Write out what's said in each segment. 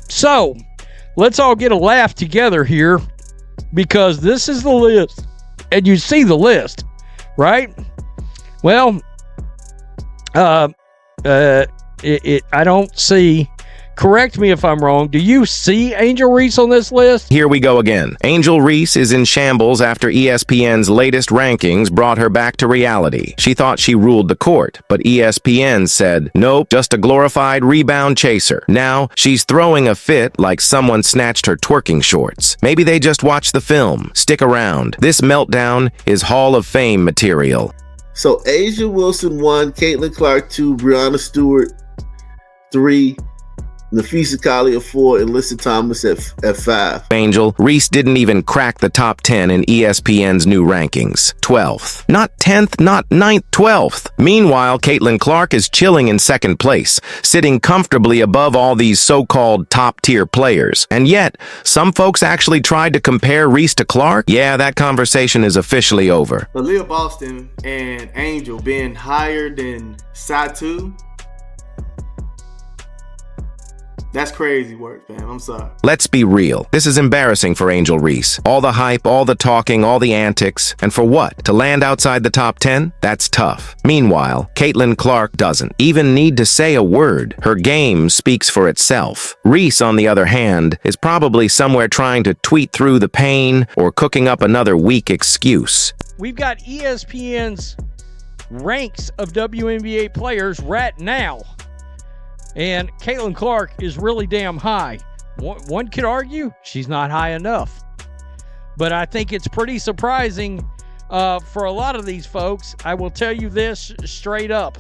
So, let's all get a laugh together here because this is the list. And you see the list, right? Well, I don't see. Correct me if I'm wrong. Do you see Angel Reese on this list? Here we go again. Angel Reese is in shambles after ESPN's latest rankings brought her back to reality. She thought she ruled the court, but ESPN said, nope, just a glorified rebound chaser. Now, she's throwing a fit like someone snatched her twerking shorts. Maybe they just watched the film. Stick around. This meltdown is Hall of Fame material. So Asia Wilson 1, Caitlin Clark 2, Breonna Stewart 3, Nafisa Collier 4, and Alyssa Thomas at 5. Angel Reese didn't even crack the top 10 in ESPN's new rankings. 12th. Not 10th, not 9th, 12th. Meanwhile, Caitlin Clark is chilling in second place, sitting comfortably above all these so-called top-tier players. And yet, some folks actually tried to compare Reese to Clark? Yeah, that conversation is officially over. Aaliyah Boston and Angel being higher than Satu, that's crazy work, fam. I'm sorry. Let's be real. This is embarrassing for Angel Reese. All the hype, all the talking, all the antics. And for what? To land outside the top 10? That's tough. Meanwhile, Caitlin Clark doesn't even need to say a word. Her game speaks for itself. Reese, on the other hand, is probably somewhere trying to tweet through the pain or cooking up another weak excuse. We've got ESPN's ranks of WNBA players right now. And Caitlin Clark is really damn high. One could argue she's not high enough. But I think it's pretty surprising for a lot of these folks. I will tell you this straight up.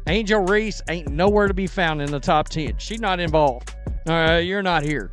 Angel Reese ain't nowhere to be found in the top 10. She's not involved. You're not here.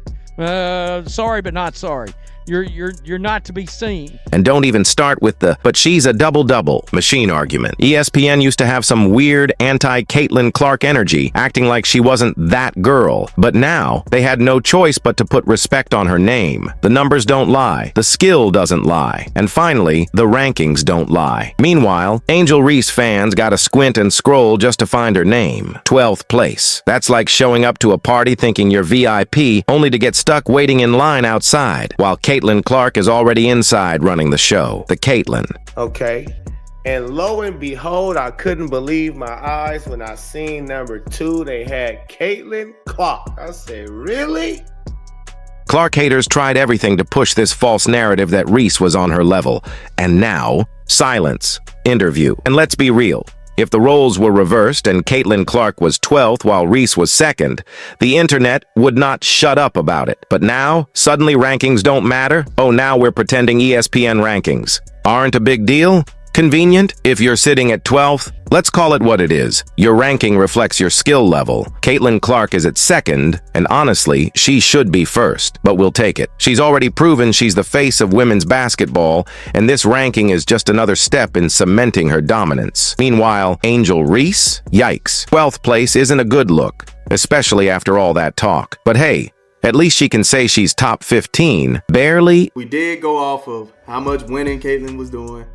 Sorry, but not sorry. You're not to be seen. And don't even start with the "but she's a double-double" machine argument. ESPN used to have some weird anti-Caitlin Clark energy, acting like she wasn't that girl. But now, they had no choice but to put respect on her name. The numbers don't lie. The skill doesn't lie. And finally, the rankings don't lie. Meanwhile, Angel Reese fans gotta squint and scroll just to find her name. 12th place. That's like showing up to a party thinking you're VIP, only to get stuck waiting in line outside, while Caitlin Clark is already inside running the show. The Caitlin. Okay. And lo and behold, I couldn't believe my eyes when I seen number 2. They had Caitlin Clark. I said, really? Clark haters tried everything to push this false narrative that Reese was on her level. And now, silence. Interview. And let's be real. If the roles were reversed and Caitlin Clark was 12th while Reese was 2nd, the internet would not shut up about it. But now, suddenly rankings don't matter? Oh, now we're pretending ESPN rankings aren't a big deal? Convenient? If you're sitting at 12th, let's call it what it is. Your ranking reflects your skill level. Caitlin Clark is at 2nd, and honestly, she should be 1st, but we'll take it. She's already proven she's the face of women's basketball, and this ranking is just another step in cementing her dominance. Meanwhile, Angel Reese? Yikes. 12th place isn't a good look, especially after all that talk. But hey, at least she can say she's top 15. Barely. We did go off of how much winning Caitlin was doing,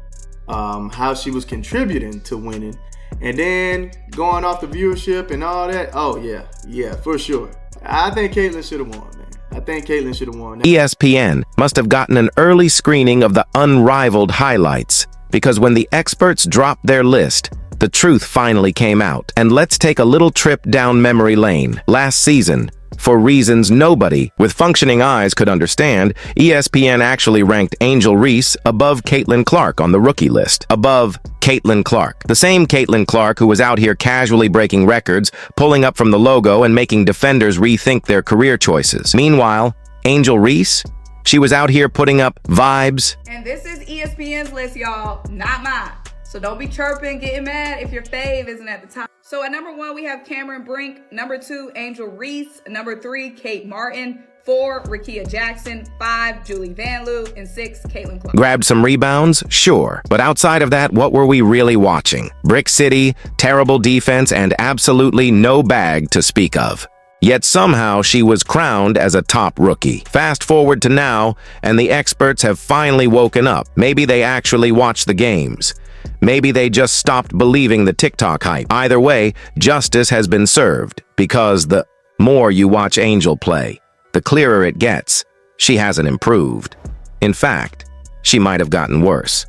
how she was contributing to winning, and then going off the viewership and all that. Oh, yeah, for sure. I think Caitlin should have won, man. I think Caitlin should have won. ESPN must have gotten an early screening of the unrivaled highlights, because when the experts dropped their list, the truth finally came out. And let's take a little trip down memory lane. Last season, for reasons nobody with functioning eyes could understand, ESPN actually ranked Angel Reese above Caitlin Clark on the rookie list. Above Caitlin Clark. The same Caitlin Clark who was out here casually breaking records, pulling up from the logo and making defenders rethink their career choices. Meanwhile, Angel Reese? She was out here putting up vibes. And this is ESPN's list, y'all, not mine. So don't be chirping, getting mad if your fave isn't at the top. So at number 1, we have Cameron Brink. Number 2, Angel Reese. Number 3, Kate Martin. 4, Rickea Jackson. 5, Julie Vanloo. And 6, Caitlin Clark. Grabbed some rebounds? Sure. But outside of that, what were we really watching? Brick City, terrible defense, and absolutely no bag to speak of. Yet somehow she was crowned as a top rookie. Fast forward to now, and the experts have finally woken up. Maybe they actually watched the games. Maybe they just stopped believing the TikTok hype. Either way, justice has been served, because the more you watch Angel play, the clearer it gets. She hasn't improved. In fact, she might have gotten worse.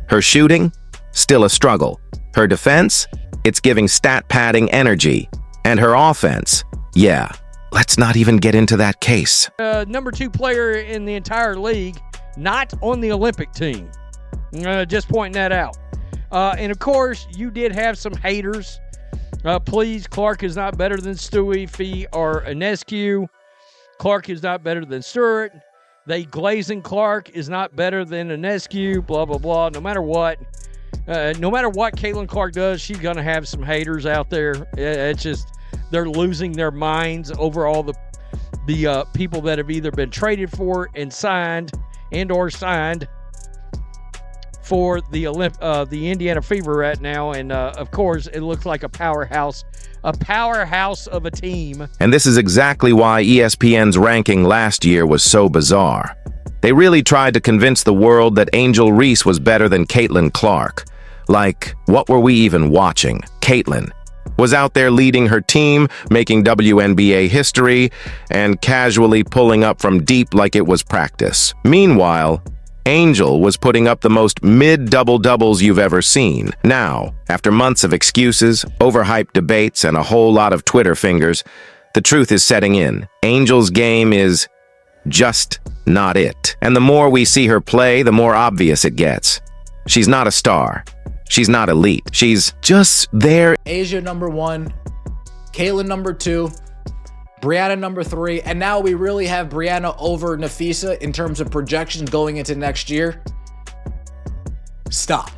Her shooting? Still a struggle. Her defense? It's giving stat padding energy. And her offense? Yeah, let's not even get into that case. Number 2 player in the entire league, not on the Olympic team. Just pointing that out. And of course, you did have some haters. Please, Clark is not better than Stewie, Fee, or Inescu. Clark is not better than Stewart. They glazing Clark is not better than Inescu, blah, blah, blah. No matter what Caitlin Clark does, she's going to have some haters out there. It's just, they're losing their minds over all the people that have either been traded for and signed for the Indiana Fever right now. And of course, it looks like a powerhouse of a team. And this is exactly why ESPN's ranking last year was so bizarre. They really tried to convince the world that Angel Reese was better than Caitlin Clark. Like, what were we even watching? Caitlin was out there leading her team, making WNBA history, and casually pulling up from deep like it was practice. Meanwhile, Angel was putting up the most mid-double-doubles you've ever seen. Now, after months of excuses, overhyped debates, and a whole lot of Twitter fingers, the truth is setting in. Angel's game is just not it. And the more we see her play, the more obvious it gets. She's not a star. She's not elite. She's just there. Asia number 1, Caitlin number 2, Brianna number 3, and now we really have Brianna over Nafisa in terms of projections going into next year. Stop.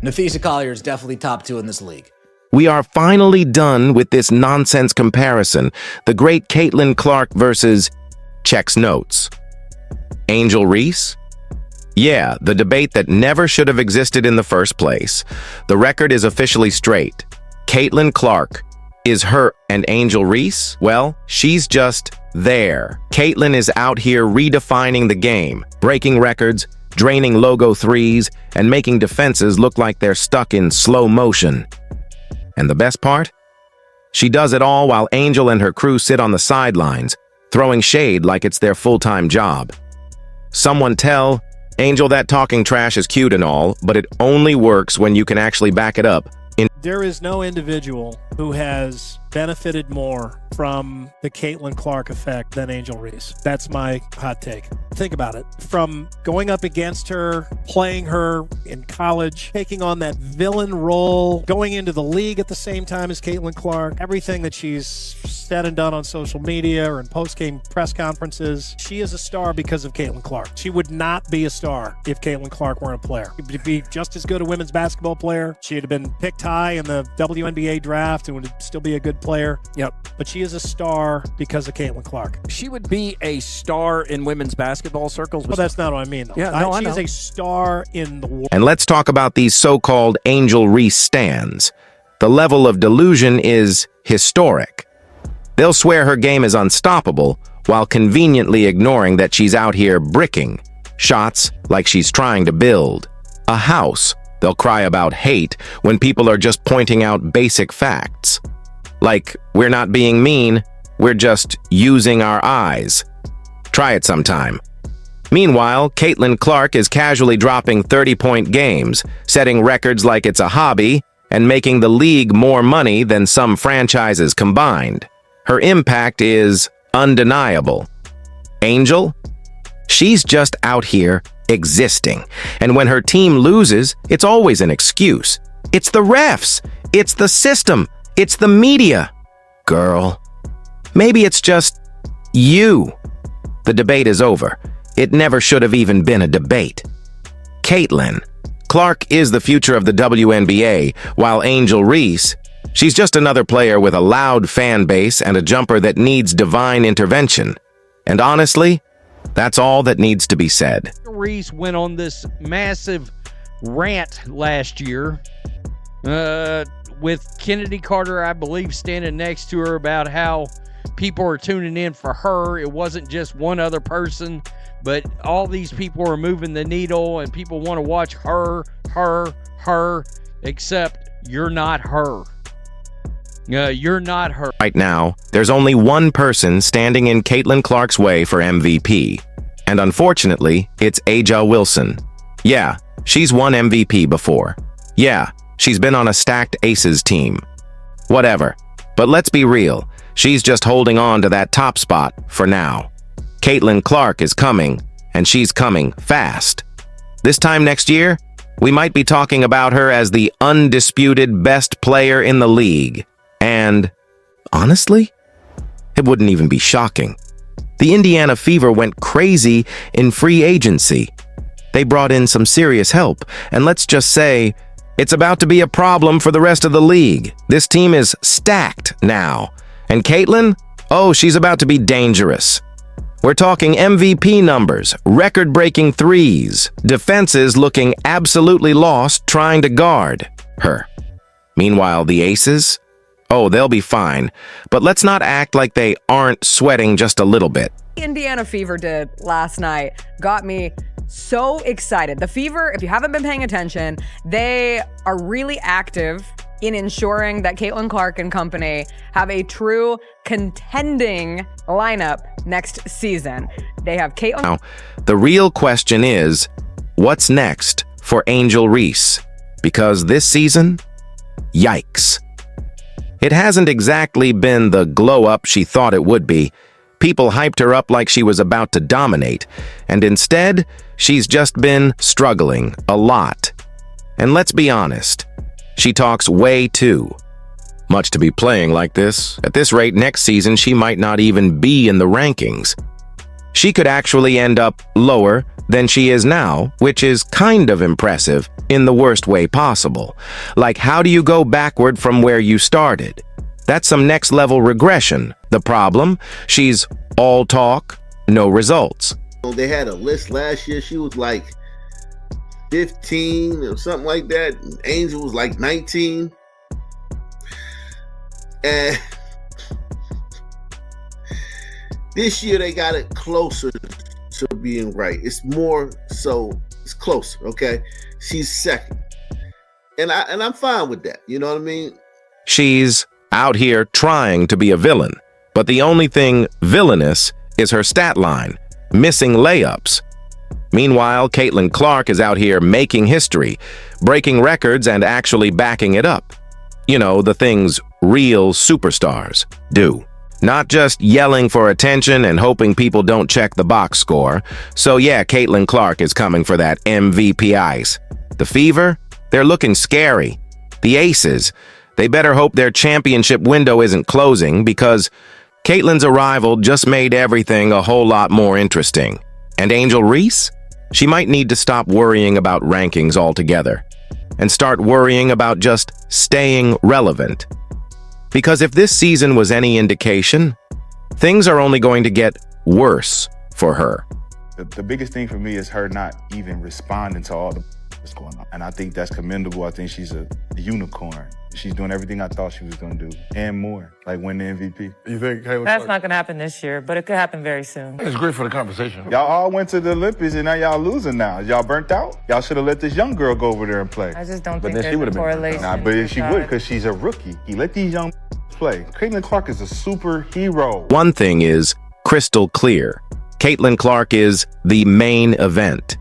Nafisa Collier is definitely top 2 in this league. We are finally done with this nonsense comparison. The great Caitlin Clark versus checks notes. Angel Reese? Yeah, the debate that never should have existed in the first place. The record is officially straight. Caitlin Clark is her, and Angel Reese? Well, she's just there. Caitlin is out here redefining the game, breaking records, draining logo threes, and making defenses look like they're stuck in slow motion. And the best part? She does it all while Angel and her crew sit on the sidelines, throwing shade like it's their full-time job. Someone tell Angel that talking trash is cute and all, but it only works when you can actually back it up. There is no individual who has benefited more from the Caitlin Clark effect than Angel Reese. That's my hot take. Think about it. From going up against her, playing her in college, taking on that villain role, going into the league at the same time as Caitlin Clark, everything that she's said and done on social media or in post-game press conferences, she is a star because of Caitlin Clark. She would not be a star if Caitlin Clark weren't a player. She'd be just as good a women's basketball player. She'd have been picked high in the WNBA draft and would still be a good player. Yep. But she is a star because of Caitlin Clark. She would be a star in women's basketball circles. Well, that's not what I mean, though. Yeah, no, I she know. is a star in the world. And let's talk about these so-called Angel Reese stans. The level of delusion is historic. They'll swear her game is unstoppable while conveniently ignoring that she's out here bricking shots like she's trying to build a house. They'll cry about hate when people are just pointing out basic facts. Like, we're not being mean, we're just using our eyes. Try it sometime. Meanwhile, Caitlin Clark is casually dropping 30-point games, setting records like it's a hobby, and making the league more money than some franchises combined. Her impact is undeniable. Angel? She's just out here existing. And when her team loses, it's always an excuse. It's the refs. It's the system. It's the media. Girl, maybe it's just you. The debate is over. It never should have even been a debate. Caitlin Clark is the future of the WNBA, while Angel Reese, she's just another player with a loud fan base and a jumper that needs divine intervention. And honestly, that's all that needs to be said. Reese went on this massive rant last year with Kennedy Carter, I believe, standing next to her about how people are tuning in for her. It wasn't just one other person, but all these people are moving the needle and people want to watch her, except you're not her. You're not her. Right now, there's only one person standing in Caitlin Clark's way for MVP. And unfortunately, it's Angel Wilson. Yeah, she's won MVP before. Yeah, she's been on a stacked Aces team. Whatever. But let's be real, she's just holding on to that top spot for now. Caitlin Clark is coming, and she's coming fast. This time next year, we might be talking about her as the undisputed best player in the league. And honestly, it wouldn't even be shocking. The Indiana Fever went crazy in free agency. They brought in some serious help, and let's just say, it's about to be a problem for the rest of the league. This team is stacked now. And Caitlin? Oh, she's about to be dangerous. We're talking MVP numbers, record-breaking threes, defenses looking absolutely lost trying to guard her. Meanwhile, the Aces? Oh, they'll be fine. But let's not act like they aren't sweating just a little bit. Indiana Fever did last night got me so excited. The Fever, if you haven't been paying attention, they are really active in ensuring that Caitlin Clark and company have a true contending lineup next season. They have Caitlin. Now, the real question is, what's next for Angel Reese? Because this season, yikes. It hasn't exactly been the glow-up she thought it would be. People hyped her up like she was about to dominate, and instead, she's just been struggling a lot. And let's be honest, she talks way too much to be playing like this. At this rate, next season, she might not even be in the rankings. She could actually end up lower than she is now, which is kind of impressive in the worst way possible. Like, how do you go backward from where you started? That's some next-level regression. The problem? She's all talk, no results. They had a list last year. She was like 15 or something like that. Angel was like 19. And this year they got it closer to being right. It's more so, it's closer, okay? She's second. And I'm fine with that. You know what I mean? She's out here trying to be a villain, but the only thing villainous is her stat line, missing layups. Meanwhile, Caitlin Clark is out here making history, breaking records and actually backing it up. You know, the things real superstars do. Not just yelling for attention and hoping people don't check the box score. So yeah, Caitlin Clark is coming for that MVP ice. The Fever? They're looking scary. The Aces? They better hope their championship window isn't closing, because Caitlin's arrival just made everything a whole lot more interesting. And Angel Reese? She might need to stop worrying about rankings altogether and start worrying about just staying relevant. Because if this season was any indication, things are only going to get worse for her. The biggest thing for me is her not even responding to all that's going on. And I think that's commendable. I think she's a unicorn. She's doing everything I thought she was going to do and more, like win the MVP. You think Caitlin That's not going to happen this year, but it could happen very soon. It's great for the conversation. Y'all all went to the Olympics and now y'all losing now. Y'all burnt out? Y'all should have let this young girl go over there and play. I just don't But think then she there's would a have been correlation. Nah, but she would, because she's a rookie. He let these young play. Caitlin Clark is a superhero. One thing is crystal clear. Caitlin Clark is the main event.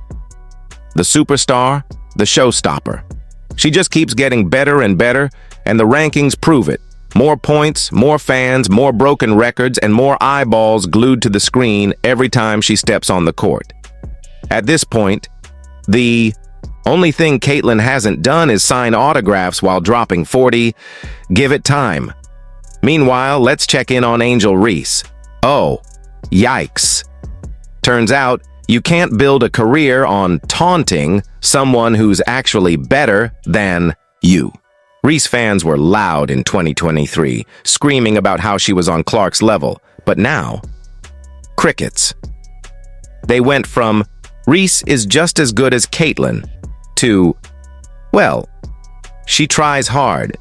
The superstar, the showstopper. She just keeps getting better and better, and the rankings prove it. More points, more fans, more broken records, and more eyeballs glued to the screen every time she steps on the court. At this point, the only thing Caitlin hasn't done is sign autographs while dropping 40. Give it time. Meanwhile, let's check in on Angel Reese. Oh, yikes. Turns out, you can't build a career on taunting someone who's actually better than you. Reese fans were loud in 2023, screaming about how she was on Clark's level. But now, crickets. They went from, Reese is just as good as Caitlin, to, well, she tries hard.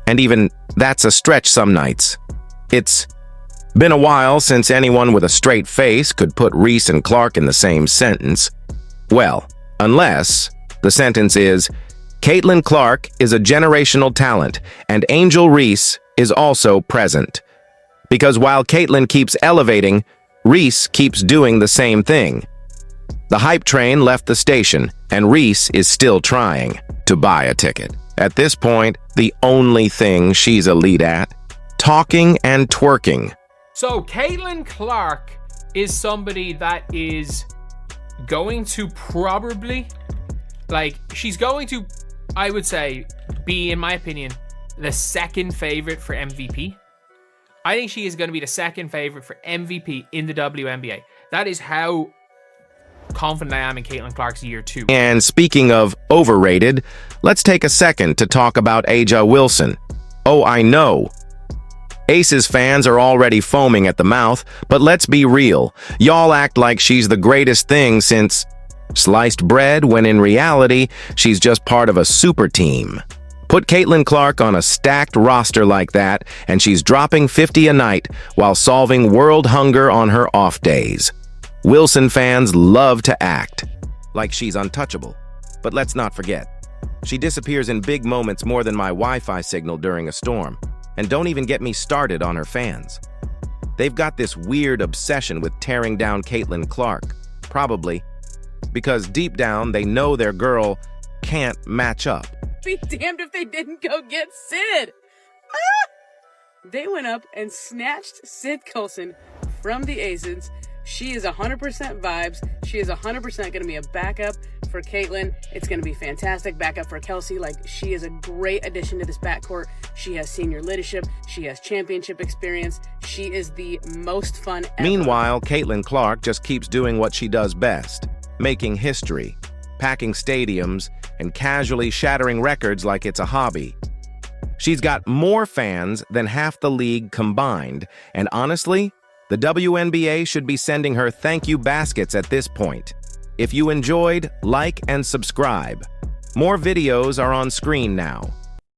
And even that's a stretch some nights. It's been a while since anyone with a straight face could put Reese and Clark in the same sentence. Well, unless the sentence is, Caitlin Clark is a generational talent, and Angel Reese is also present. Because while Caitlin keeps elevating, Reese keeps doing the same thing. The hype train left the station, and Reese is still trying to buy a ticket. At this point, the only thing she's elite at, talking and twerking. So Caitlin Clark is somebody that is going to probably, she's going to, I would say, be, in my opinion, the second favorite for MVP. I think she is going to be the second favorite for MVP in the WNBA. That is how confident I am in Caitlin Clark's year 2. And speaking of overrated, let's take a second to talk about A'ja Wilson. Oh, I know. Aces fans are already foaming at the mouth, but let's be real. Y'all act like she's the greatest thing since sliced bread, when in reality, she's just part of a super team. Put Caitlin Clark on a stacked roster like that, and she's dropping 50 a night while solving world hunger on her off days. Wilson fans love to act like she's untouchable. But let's not forget, she disappears in big moments more than my Wi-Fi signal during a storm. And don't even get me started on her fans. They've got this weird obsession with tearing down Caitlin Clark, probably because deep down they know their girl can't match up. Be damned if they didn't go get Sid. They went up and snatched Sid Colson from the Aces. She is 100% vibes. She is 100% going to be a backup for Caitlin. It's going to be fantastic backup for Kelsey. She is a great addition to this backcourt. She has senior leadership. She has championship experience. She is the most fun ever. Meanwhile, Caitlin Clark just keeps doing what she does best, making history, packing stadiums, and casually shattering records like it's a hobby. She's got more fans than half the league combined, and honestly, the WNBA should be sending her thank you baskets at this point. If you enjoyed, like and subscribe. More videos are on screen now.